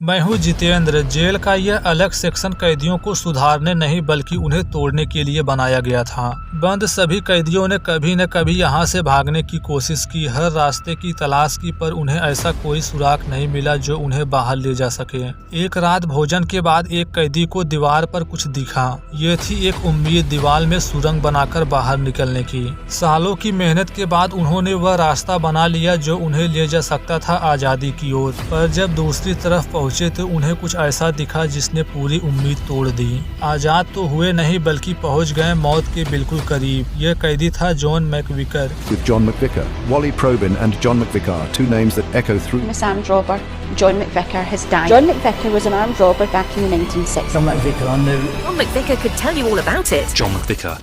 मैं हूँ जितेंद्र। जेल का यह अलग सेक्शन कैदियों को सुधारने नहीं बल्कि उन्हें तोड़ने के लिए बनाया गया था। बंद सभी कैदियों ने कभी न कभी यहाँ से भागने की कोशिश की, हर रास्ते की तलाश की, पर उन्हें ऐसा कोई सुराग नहीं मिला जो उन्हें बाहर ले जा सके। एक रात भोजन के बाद एक कैदी को दीवार पर कुछ दिखा। ये थी एक उम्मीद, दीवार में सुरंग बनाकर बाहर निकलने की। सालों की मेहनत के बाद उन्होंने वह रास्ता बना लिया जो उन्हें ले जा सकता था आजादी की ओर। पर जब दूसरी तरफ पहुंचे तो उन्हें कुछ ऐसा दिखा जिसने पूरी उम्मीद तोड़ दी। आजाद तो हुए नहीं बल्कि पहुंच गए मौत के बिल्कुल करीब। यह कैदी था John McVicker. With John McVicar, Wally Probyn and John McVicar, two names that echo through. Miss armed robber, John McVicar has died. John McVicar was an armed robber back in the 1960s. John McVicar, I knew. John McVicar could tell you all about it. John McVicar.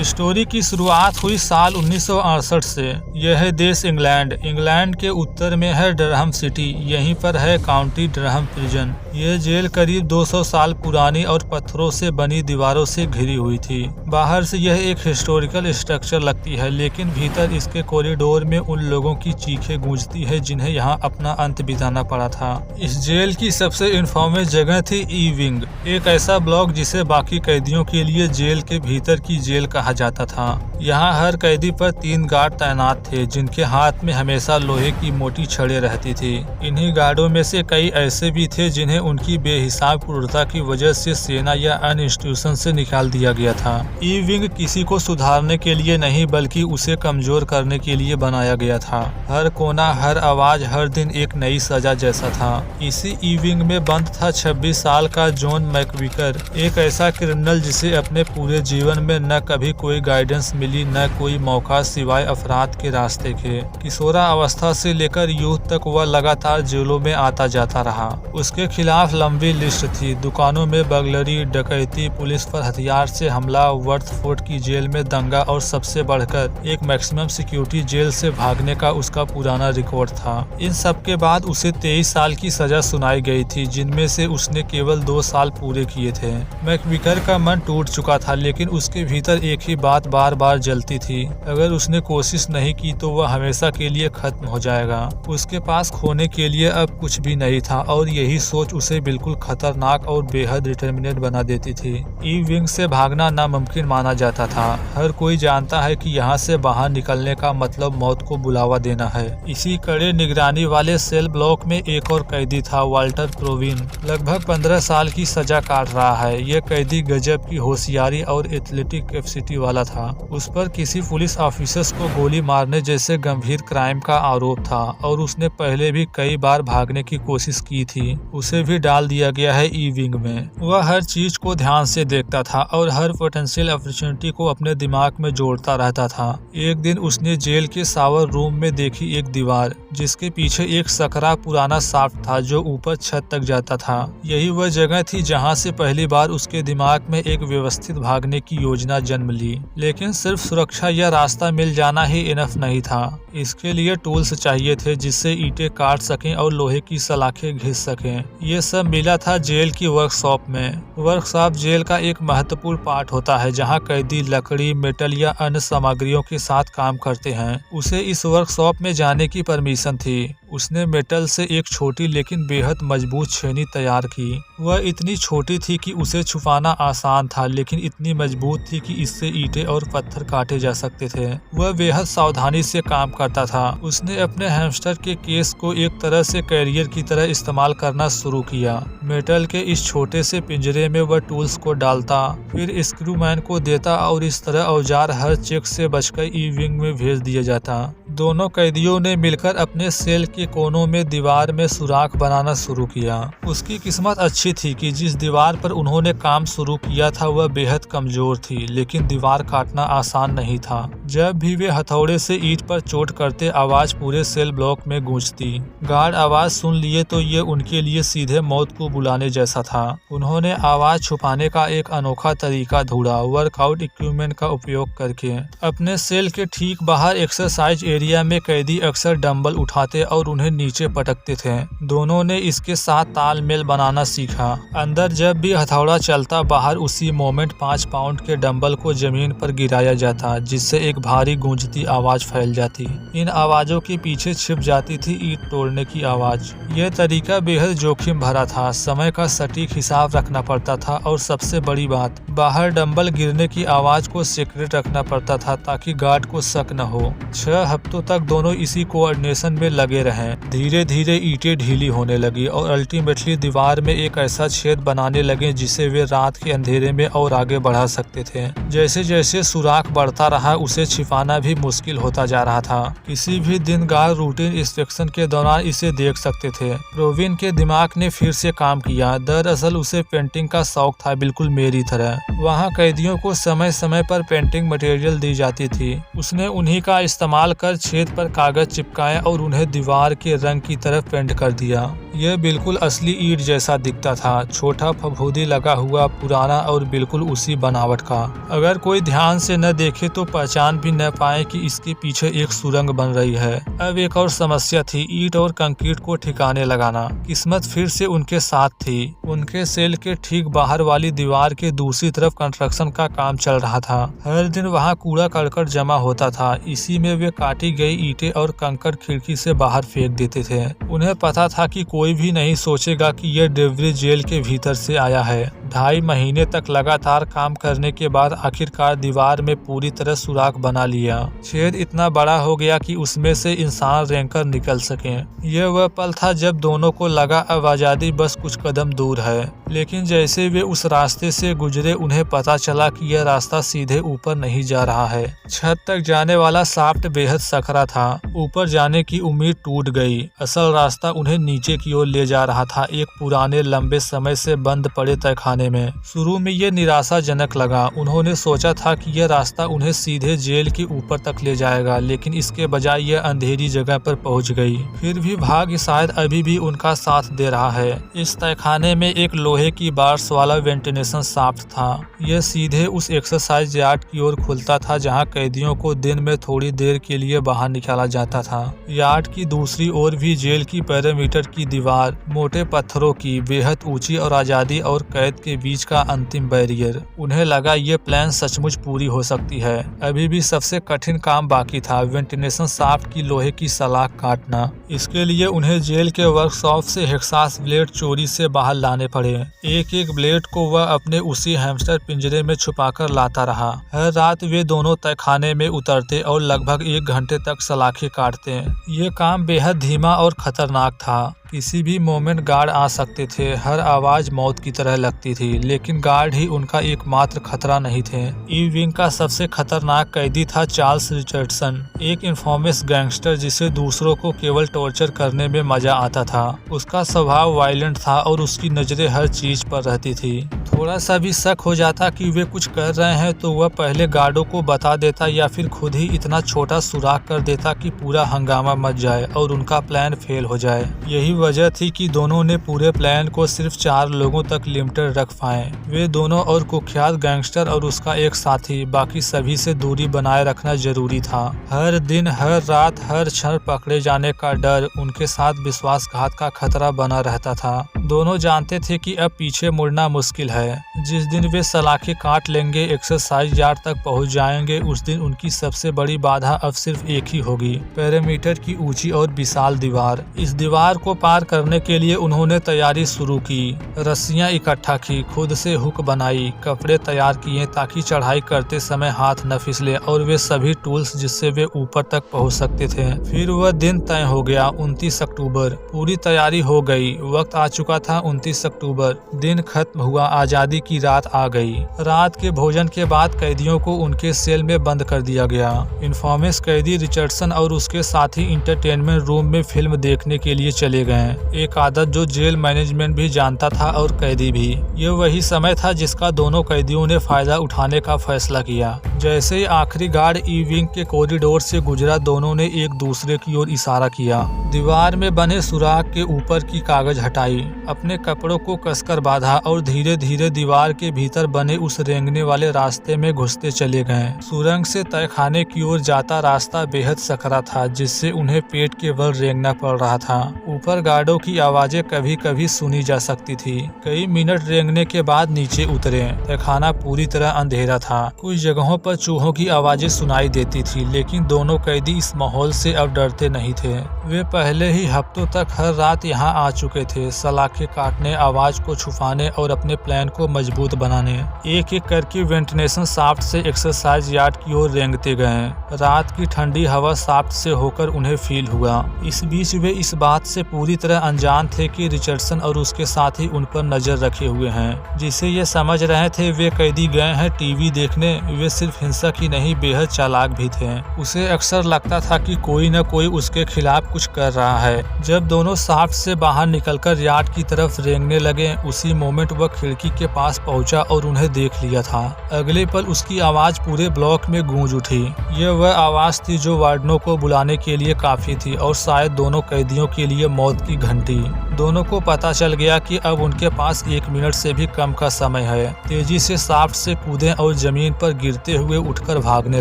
Story की शुरुआत हुई साल 1968 से। यह है देश England. England के उत्तर में है डरहम सिटी, यहीं पर है काउंटी डरहम प्रिजन। यह जेल करीब 200 साल पुरानी और पत्थरों से बनी दीवारों से घिरी हुई थी। बाहर से यह एक हिस्टोरिकल स्ट्रक्चर लगती है, लेकिन भीतर इसके कॉरिडोर में उन लोगों की चीखें गूंजती है जिन्हें यहाँ अपना अंत बिताना पड़ा था। इस जेल की सबसे इन्फॉर्मेस जगह थी ई विंग, एक ऐसा ब्लॉक जिसे बाकी कैदियों के लिए जेल के भीतर की जेल कहा जाता था। यहाँ हर कैदी पर 3 गार्ड तैनात थे जिनके हाथ में हमेशा लोहे की मोटी छड़ें रहती थी। इन्हीं गार्डों में से कई ऐसे भी थे जिन्हें उनकी बेहिसाब क्रूरता की वजह से सेना या अन्य इंस्टीट्यूशन से निकाल दिया गया था। ई विंग किसी को सुधारने के लिए नहीं बल्कि उसे कमजोर करने के लिए बनाया गया था। हर कोना, हर आवाज, हर दिन एक नई सजा जैसा था। इसी ई विंग में बंद था 26 साल का जॉन मैकविकर, एक ऐसा क्रिमिनल जिसे अपने पूरे जीवन में न कभी कोई गाइडेंस मिली, न कोई मौका सिवाय अपराध के रास्ते के। किशोरा अवस्था से लेकर यूथ तक वह लगातार जेलों में आता जाता रहा। उसके खिलाफ लंबी लिस्ट थी, दुकानों में बगलरी, डकैती, पुलिस पर हथियार से हमला, वर्थफोर्ड की जेल में दंगा और सबसे बढ़कर एक मैक्सिमम सिक्योरिटी जेल से भागने का उसका पुराना रिकॉर्ड था। इन सब के बाद उसे 23 साल की सजा सुनाई गई थी, जिनमें से उसने केवल 2 साल पूरे किए थे। मैकविकर का मन टूट चुका था, लेकिन उसके भीतर एक ही बात बार बार जलती थी, अगर उसने कोशिश नहीं की तो वह हमेशा के लिए खत्म हो जाएगा। उसके पास खोने के लिए अब कुछ भी नहीं था और यही सोच उसे बिल्कुल खतरनाक और बेहद डिटर्मिनेट बना देती थी। ई विंग से भागना नामुमकिन माना जाता था। हर कोई जानता है कि यहाँ से बाहर निकलने का मतलब मौत को बुलावा देना है। इसी कड़े निगरानी वाले सेल ब्लॉक में एक और कैदी था, वाल्टर प्रोविन। लगभग 15 साल की सजा काट रहा है। यह कैदी गजब की होशियारी और एथलेटिक कैपेसिटी वाला था। उस पर किसी पुलिस ऑफिसर्स को गोली मारने जैसे गंभीर क्राइम का आरोप था और उसने पहले भी कई बार भागने की कोशिश की थी। उसे भी डाल दिया गया है ई विंग में। वह हर चीज को ध्यान से देखता था और हर पोटेंशियल अपॉर्चुनिटी को अपने दिमाग में जोड़ता रहता था। एक दिन उसने जेल के शावर रूम में देखी एक दीवार जिसके पीछे एक सकरा पुराना शाफ्ट था जो ऊपर छत तक जाता था। यही वह जगह थी जहां से पहली बार उसके दिमाग में एक व्यवस्थित भागने की योजना जन्म ली। लेकिन सिर्फ सुरक्षा या रास्ता मिल जाना ही इनफ नहीं था। इसके लिए टूल्स चाहिए थे जिससे ईंटें काट सकें और लोहे की सलाखें घिस सकें। ये सब मिला था जेल की वर्कशॉप में। वर्कशॉप जेल का एक महत्वपूर्ण पार्ट होता है जहां कैदी लकड़ी, मेटल या अन्य सामग्रियों के साथ काम करते हैं। उसे इस वर्कशॉप में जाने की परमिशन थी। उसने मेटल से एक छोटी लेकिन बेहद मजबूत छेनी तैयार की। वह इतनी छोटी थी कि उसे छुपाना आसान था, लेकिन इतनी मजबूत थी कि इससे ईंटें और पत्थर काटे जा सकते थे। वह बेहद सावधानी से काम करता था। उसने अपने हैमस्टर के केस को एक तरह से कैरियर की तरह इस्तेमाल करना शुरू किया। मेटल के इस छोटे से पिंजरे में वह टूल्स को डालता, फिर स्क्रूमैन को देता और इस तरह औजार हर चेक से बचकर ई विंग में भेज दिया जाता। दोनों कैदियों ने मिलकर अपने सेल के कोनों में दीवार में सुराख बनाना शुरू किया। उसकी किस्मत अच्छी थी कि जिस दीवार पर उन्होंने काम शुरू किया था वह बेहद कमजोर थी, लेकिन दीवार काटना आसान नहीं था। जब भी वे हथौड़े से ईंट पर चोट करते आवाज पूरे सेल ब्लॉक में गूंजती। गार्ड आवाज सुन लिए तो ये उनके लिए सीधे मौत को बुलाने जैसा था। उन्होंने आवाज छुपाने का एक अनोखा तरीका ढूंढा, वर्कआउट इक्विपमेंट का उपयोग करके। अपने सेल के ठीक बाहर एक्सरसाइज एरिया में कैदी अक्सर डंबल उठाते और उन्हें नीचे पटकते थे। दोनों ने इसके साथ तालमेल बनाना सीखा। अंदर जब भी हथौड़ा चलता, बाहर उसी मोमेंट 5 पाउंड के डंबल को जमीन पर गिराया जाता, जिससे एक एक भारी गूंजती आवाज फैल जाती। इन आवाजों के पीछे छिप जाती थी ईंट तोड़ने की आवाज। यह तरीका बेहद जोखिम भरा था, समय का सटीक हिसाब रखना पड़ता था और सबसे बड़ी बात, बाहर डंबल गिरने की आवाज को सीक्रेट रखना पड़ता था ताकि गार्ड को शक न हो। 6 हफ्तों तक दोनों इसी कोऑर्डिनेशन में लगे रहे। धीरे धीरे ईंटें ढीली होने लगी और अल्टीमेटली दीवार में एक ऐसा छेद बनाने लगे जिसे वे रात के अंधेरे में और आगे बढ़ा सकते थे। जैसे जैसे सुराख बढ़ता रहा उसे छिपाना भी मुश्किल होता जा रहा था। किसी भी दिन गार्ड रूटीन इंस्पेक्शन के दौरान इसे देख सकते थे। प्रोविन के दिमाग ने फिर से काम किया। दरअसल उसे पेंटिंग का शौक था, बिल्कुल मेरी तरह। वहाँ कैदियों को समय समय पर पेंटिंग मटेरियल दी जाती थी। उसने उन्हीं का इस्तेमाल कर छेद पर कागज चिपकाए और उन्हें दीवार के रंग की तरफ पेंट कर दिया। यह बिल्कुल असली ईंट जैसा दिखता था, छोटा फफूंदी लगा हुआ, पुराना और बिल्कुल उसी बनावट का। अगर कोई ध्यान से न देखे तो पहचान भी न पाए कि इसके पीछे एक सुरंग बन रही है। अब एक और समस्या थी, ईंट और कंक्रीट को ठिकाने लगाना। किस्मत फिर से उनके साथ थी। उनके सेल के ठीक बाहर वाली दीवार के दूसरी तरफ कंस्ट्रक्शन का काम चल रहा था। हर दिन वहाँ कूड़ा करकट जमा होता था। इसी में वे काटी गई ईंटें और कंकड़ खिड़की से बाहर फेंक देते थे। उन्हें पता था कि कोई भी नहीं सोचेगा कि यह डिलीवरी जेल के भीतर से आया है। 2.5 महीने तक लगातार काम करने के बाद आखिरकार दीवार में पूरी तरह सुराख बना लिया। छेद इतना बड़ा हो गया कि उसमें से इंसान रेंगकर निकल सके। यह वह पल था जब दोनों को लगा अब आजादी बस कुछ कदम दूर है। लेकिन जैसे वे उस रास्ते से गुजरे उन्हें पता चला कि यह रास्ता सीधे ऊपर नहीं जा रहा है। छत तक जाने वाला शाफ्ट बेहद सकरा था। ऊपर जाने की उम्मीद टूट गई। असल रास्ता उन्हें नीचे की ओर ले जा रहा था, एक पुराने लंबे समय से बंद पड़े तहखाने में। शुरू में ये निराशाजनक लगा। उन्होंने सोचा था कि यह रास्ता उन्हें सीधे जेल के ऊपर तक ले जाएगा, लेकिन इसके बजाय यह अंधेरी जगह पर पहुंच गई। फिर भी भाग्य शायद अभी भी उनका साथ दे रहा है। इस तहखाने में एक लोहे की बार्स वाला वेंटिलेशन शाफ्ट था। यह सीधे उस एक्सरसाइज यार्ड की ओर खुलता था जहां कैदियों को दिन में थोड़ी देर के लिए बाहर निकाला जाता था। यार्ड की दूसरी ओर भी जेल की पैरामीटर की दीवार, मोटे पत्थरों की, बेहद ऊंची और आजादी और कैद के बीच का अंतिम बैरियर। उन्हें लगा ये प्लान सचमुच पूरी हो सकती है। अभी भी सबसे कठिन काम बाकी था, वेंटिलेशन शाफ्ट की लोहे की सलाख काटना। इसके लिए उन्हें जेल के वर्कशॉप से हेक्सास ब्लेड चोरी से बाहर लाने पड़े। एक एक ब्लेड को वह अपने उसी हैमस्टर पिंजरे में छुपाकर लाता रहा। हर रात वे दोनों तहखाने में उतरते और लगभग 1 घंटे तक सलाखें काटते। ये काम बेहद धीमा और खतरनाक था। किसी भी मोमेंट गार्ड आ सकते थे। हर आवाज मौत की तरह लगती थी, लेकिन गार्ड ही उनका एकमात्र खतरा नहीं थे। ई विंग का सबसे खतरनाक कैदी था चार्ल्स रिचर्डसन, एक इन्फॉर्मस गैंगस्टर जिसे दूसरों को केवल टॉर्चर करने में मजा आता था। उसका स्वभाव वायलेंट था और उसकी नजरें हर चीज पर रहती थी। थोड़ा सा भी शक हो जाता कि वे कुछ कर रहे हैं तो वह पहले गार्डों को बता देता या फिर खुद ही इतना छोटा सुराख कर देता कि पूरा हंगामा मच जाए और उनका प्लान फेल हो जाए। यही वजह थी कि दोनों ने पूरे प्लान को सिर्फ 4 लोगों तक लिमिटेड रख पाए। वे दोनों और कुख्यात गैंगस्टर और उसका एक साथी, बाकी सभी से दूरी बनाए रखना जरूरी था। हर दिन, हर रात, हर क्षण पकड़े जाने का डर, उनके साथ विश्वासघात का खतरा बना रहता था। दोनों जानते थे कि अब पीछे मुड़ना मुश्किल है। जिस दिन वे सलाखें काट लेंगे, एक्सरसाइज यार्ड तक पहुंच जाएंगे, उस दिन उनकी सबसे बड़ी बाधा अब सिर्फ एक ही होगी, पैरामीटर की ऊंची और विशाल दीवार। इस दीवार को पार करने के लिए उन्होंने तैयारी शुरू की। रस्सियां इकट्ठा की, खुद से हुक बनाई, कपड़े तैयार किए ताकि चढ़ाई करते समय हाथ न फिसले, और वे सभी टूल्स जिससे वे ऊपर तक पहुंच सकते थे। फिर वह दिन तय हो गया, 29 अक्टूबर। पूरी तैयारी हो गई, वक्त आ चुका था। 29 अक्टूबर दिन खत्म हुआ, आजादी की रात आ गई। रात के भोजन के बाद कैदियों को उनके सेल में बंद कर दिया गया। इन्फॉर्मस कैदी रिचर्डसन और उसके साथी इंटरटेनमेंट रूम में फिल्म देखने के लिए चले गए, एक आदत जो जेल मैनेजमेंट भी जानता था और कैदी भी। यह वही समय था जिसका दोनों कैदियों ने फायदा उठाने का फैसला किया। जैसे ही आखिरी गार्ड ई विंग के कॉरिडोर से गुजरा, दोनों ने एक दूसरे की ओर इशारा किया। दीवार में बने सुराख के ऊपर की कागज हटाई। अपने कपड़ों को कसकर बांधा और धीरे धीरे दीवार के भीतर बने उस रेंगने वाले रास्ते में घुसते चले गए। सुरंग से तहखाने की ओर जाता रास्ता बेहद सकरा था, जिससे उन्हें पेट के बल रेंगना पड़ रहा था। ऊपर गार्डों की आवाजें कभी कभी सुनी जा सकती थी। कई मिनट रेंगने के बाद नीचे उतरे। तहखाना पूरी तरह अंधेरा था। कुछ जगहों पर चूहों की आवाजें सुनाई देती थी, लेकिन दोनों कैदी इस माहौल से अब डरते नहीं थे। वे पहले ही हफ्तों तक हर रात यहाँ आ चुके थे, सलाखें काटने, आवाज को छुपाने और अपने प्लान को मजबूत बनाने। एक एक करके वेंटिलेशन शाफ्ट से एक्सरसाइज यार्ड की ओर रेंगते गए। रात की ठंडी हवा शाफ्ट से होकर उन्हें फील हुआ। इस बीच वे इस बात से पूरी तरह अनजान थे कि रिचर्डसन और उसके साथी उन पर नजर रखे हुए हैं। जिसे ये समझ रहे थे वे कैदी गए हैं टीवी देखने, वे सिर्फ हिंसक ही नहीं बेहद चालाक भी थे। उसे अक्सर लगता था कि कोई न कोई उसके खिलाफ कुछ कर रहा है। जब दोनों शाफ्ट से बाहर निकलकर यार्ड की तरफ रेंगने लगे, उसी मोमेंट वह खिड़की के पास पहुंचा और उन्हें देख लिया था। अगले पल उसकी आवाज पूरे ब्लॉक में गूंज उठी। यह वह आवाज थी जो वार्डनों को बुलाने के लिए काफी थी और शायद दोनों कैदियों के लिए मौत की घंटी। दोनों को पता चल गया कि अब उनके पास 1 मिनट से भी कम का समय है। तेजी से शाफ्ट से कूदे और जमीन पर गिरते हुए उठकर भागने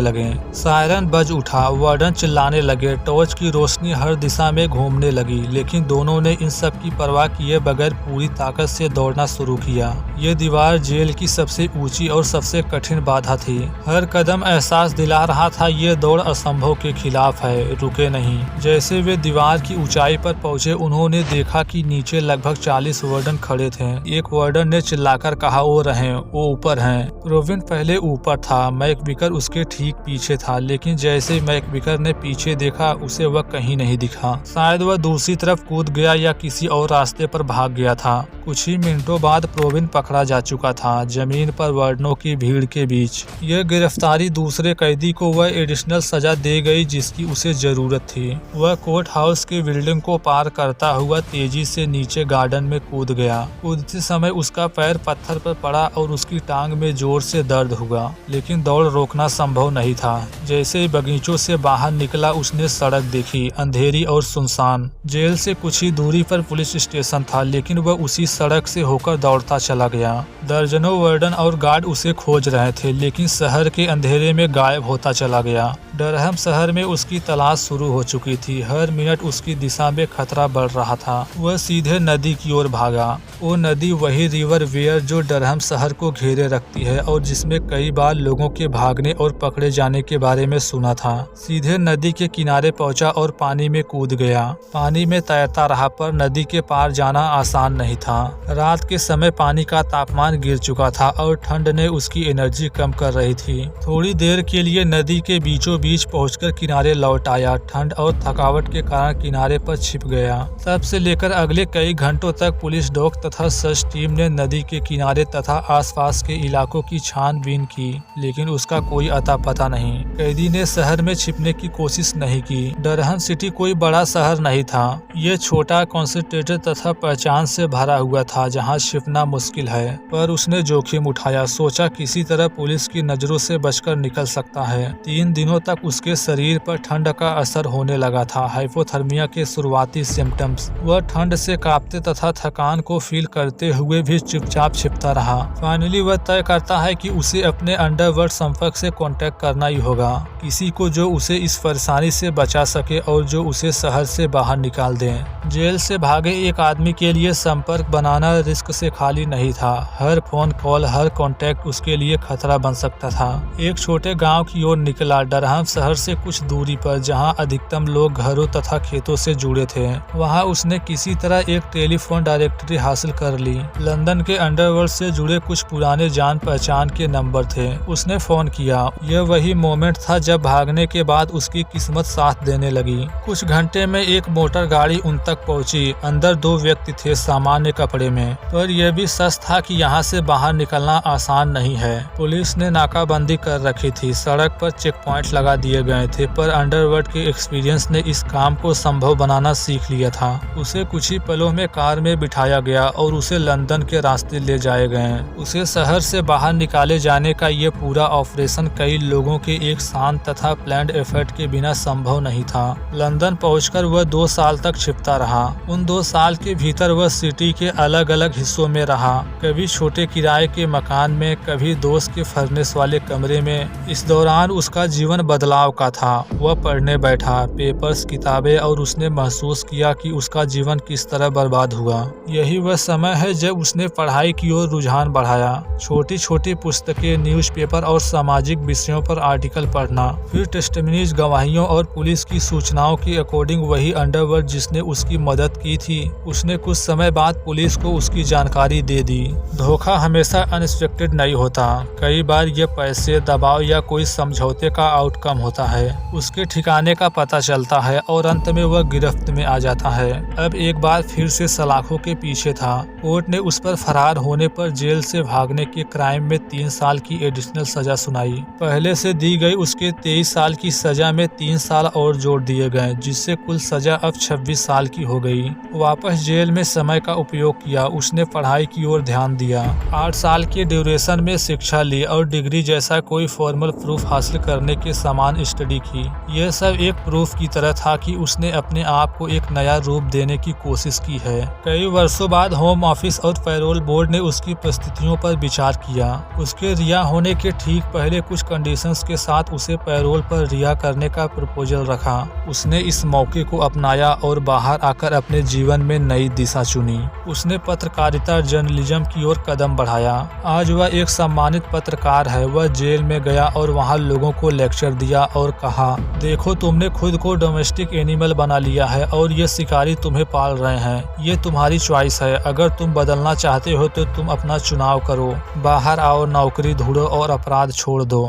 लगे। सायरन बज उठा, वार्डन चिल्लाने लगे, टॉर्च की रोशनी हर दिशा में घूमने लगी, लेकिन दोनों ने इन सब की परवाह किए बगैर पूरी ताकत से दौड़ना शुरू किया। ये दीवार जेल की सबसे ऊंची और सबसे कठिन बाधा थी। हर कदम एहसास दिला रहा था ये दौड़ असंभव के खिलाफ है, रुके नहीं। जैसे वे दीवार की ऊंचाई पर पहुंचे, उन्होंने देखा कि नीचे लगभग 40 वार्डन खड़े थे। एक वार्डन ने चिल्लाकर कहा, वो रहे, वो ऊपर हैं। प्रोविन पहले ऊपर था, मैकविकर उसके ठीक पीछे था, लेकिन जैसे मैकविकर ने पीछे देखा उसे वह कहीं नहीं दिखा। शायद वह दूसरी तरफ कूद गया या किसी और रास्ते पर भाग गया था। कुछ ही मिनटों बाद प्रोविन पकड़ा जा चुका था, जमीन पर वार्डनों की भीड़ के बीच। यह गिरफ्तारी दूसरे कैदी को वह एडिशनल सजा दे गई जिसकी उसे जरूरत थी। वह कोर्ट हाउस की बिल्डिंग को पार करता हुआ तेजी से नीचे गार्डन में कूद गया। कूदते समय उसका पैर पत्थर पर पड़ा और उसकी टांग में जोर से दर्द हुआ, लेकिन दौड़ रोकना संभव नहीं था। जैसे ही बगीचों से बाहर निकला, उसने सड़क देखी, अंधेरी और सुनसान। जेल से कुछ ही दूरी पर पुलिस स्टेशन था, लेकिन वह उसी सड़क से होकर दौड़ता चला गया। दर्जनों वार्डन और गार्ड उसे खोज रहे थे, लेकिन शहर के अंधेरे में गायब होता चला गया। डरहम शहर में उसकी तलाश शुरू हो चुकी थी। हर मिनट उसकी दिशा में खतरा बढ़ रहा था। वह सीधे नदी की ओर भागा। वो नदी वही रिवर वेयर जो डरहम शहर को घेरे रखती है और जिसमें कई बार लोगों के भागने और पकड़े जाने के बारे में सुना था। सीधे नदी के किनारे पहुंचा और पानी में कूद गया। पानी में तैरता रहा, पर नदी के पार जाना आसान नहीं था। रात के समय पानी का तापमान गिर चुका था और ठंड ने उसकी एनर्जी कम कर रही थी। थोड़ी देर के लिए नदी के बीचों बीच पहुंचकर किनारे लौट आया। ठंड और थकावट के कारण किनारे पर छिप गया। तब से लेकर अगले कई घंटों तक पुलिस डॉग तथा सर्च टीम ने नदी के किनारे तथा आसपास के इलाकों की छानबीन की, लेकिन उसका कोई अता पता नहीं। कैदी ने शहर में छिपने की कोशिश नहीं की। डरहम सिटी कोई बड़ा शहर नहीं था। ये छोटा, कॉन्सेंट्रेटेड तथा पहचान से भरा हुआ था, जहाँ छिपना मुश्किल है। पर उसने जोखिम उठाया। सोचा किसी तरह पुलिस की नजरों से बचकर निकल सकता है। 3 दिनों तक उसके शरीर पर ठंड का असर होने लगा था। हाइपोथर्मिया के शुरुआती सिम्टम्स। वह ठंड से कांपते तथा थकान को फील करते हुए भी चुपचाप छिपता रहा। फाइनली वह तय करता है कि उसे अपने अंडरवर्ल्ड संपर्क से कांटेक्ट करना ही होगा, किसी को जो उसे इस परेशानी से बचा सके और जो उसे शहर से बाहर निकाल दे। जेल से भागे एक आदमी के लिए संपर्क बनाना रिस्क से खाली नहीं था। हर फोन कॉल, हर कांटेक्ट उसके लिए खतरा बन सकता था। एक छोटे गांव की ओर निकला, डरहम शहर से कुछ दूरी पर, जहां अधिकतम लोग घरों तथा खेतों से जुड़े थे। वहां उसने किसी तरह एक टेलीफोन डायरेक्टरी हासिल कर ली। लंदन के अंडरवर्ल्ड से जुड़े कुछ पुराने जान पहचान के नंबर थे। उसने फोन किया। यह वही मोमेंट था जब भागने के बाद उसकी किस्मत साथ देने लगी। कुछ घंटे में एक मोटर गाड़ी उन तक पहुंची। अंदर 2 व्यक्ति थे सामान्य कपड़े में, पर यह भी सच था कि यहाँ से बाहर निकलना आसान नहीं है। पुलिस ने नाकाबंदी कर रखी थी, सड़क पर चेक पॉइंट लगा दिए गए थे, पर अंडरवर्ल्ड के एक्सपीरियंस ने इस काम को संभव बनाना सीख लिया था। उसे कुछ ही पलों में कार में बिठाया गया और उसे लंदन के रास्ते ले जाए गए। उसे शहर से बाहर निकाले जाने का ये पूरा ऑपरेशन कई लोगों के एक शांत तथा प्लान्ड एफर्ट के बिना संभव नहीं था। लंदन पहुंचकर वह 2 साल तक छिपता रहा। उन 2 साल के भीतर वह सिटी के अलग अलग हिस्सों में रहा, कभी छोटे किराए के मकान में, कभी दोस्त के फर्नेस वाले कमरे में। इस दौरान उसका जीवन बदलाव का था। वह पढ़ने बैठा, पेपर्स, किताबें, और उसने महसूस किया कि उसका जीवन किस तरह बर्बाद हुआ। यही वह समय है जब उसने पढ़ाई की ओर रुझान बढ़ाया। छोटी छोटी पुस्तकें, न्यूज़पेपर और सामाजिक विषयों पर आर्टिकल पढ़ना, फिर टेस्टिमनीज, गवाहियों और पुलिस की सूचनाओं के अकॉर्डिंग वही अंडरवर्ल्ड जिसने उसकी मदद की थी, उसने कुछ समय बाद पुलिस को उसकी जानकारी दे दी। धोखा हमेशा अनएक्सपेक्टेड नहीं होता। कई बार यह पैसे, दबाव या कोई समझौते का आउटकम होता है। उसके ठिकाने का पता चलता है और अंत में वह गिरफ्त में आ जाता है। अब एक बार फिर से सलाखों के पीछे था। कोर्ट ने उस पर फरार होने पर जेल से भागने के क्राइम में 3 साल की एडिशनल सजा सुनाई। पहले से दी गई उसके 23 साल की सजा में 3 साल और जोड़ दिए गए, जिससे कुल सजा अब 26 साल की हो गई। वापस जेल में समय का उपयोग किया। उसने पढ़ाई की ओर ध्यान दिया। 8 साल के ड्यूरेशन में शिक्षा ली और डिग्री जैसा कोई फॉर्मल प्रूफ हासिल करने के समान स्टडी की। यह सब एक प्रूफ की तरह था कि उसने अपने आप को एक नया रूप देने की कोशिश की है। कई वर्षों बाद होम ऑफिस और पैरोल बोर्ड ने उसकी परिस्थितियों पर विचार किया। उसके रिहा होने के ठीक पहले कुछ कंडीशंस के साथ उसे पैरोल पर रिहा करने का प्रपोजल रखा। उसने इस मौके को अपनाया और बाहर आकर अपने जीवन में नई दिशा चुनी। उसने पत्रकारिता, जर्नलिज्म की ओर कदम बढ़ाया। आज वह एक सम्मानित पत्रकार है। वह जेल में गया और वहां लोगों को लेक्चर दिया और कहा, देखो, तुमने खुद को डोमेस्टिक एनिमल बना लिया है और ये शिकारी तुम्हें पाल रहे हैं। ये तुम्हारी चॉइस है। अगर तुम बदलना चाहते हो तो तुम अपना चुनाव करो। बाहर आओ, नौकरी ढूंढो और अपराध छोड़ दो।